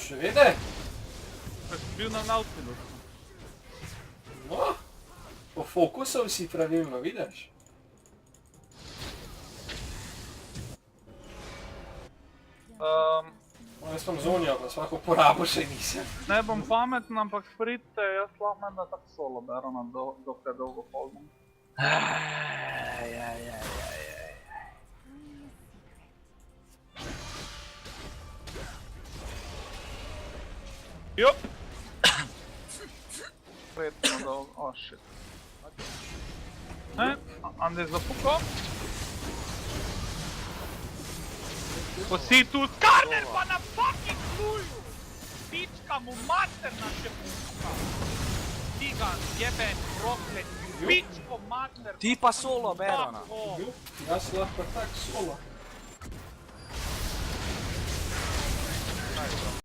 Še vede? Ker si bil na Nautilu. No, pofokusal si pravilno, vidiš? No, jaz sem zunjo, pa svako porabo še nisem. Ne bom pameten, ampak pridite, jaz lahko menda tako solo berem, dokaj dolgo holdam. Jop! Pretno dolgo, oh shit. Ne, Andi zapukal. Ko si tu Skarner pa na fucking sluju! Pička mu mater naše puška! Tigan, jeben, proklet, pičko mater! Ti pa solo, Berona. Jaz lahko tak solo.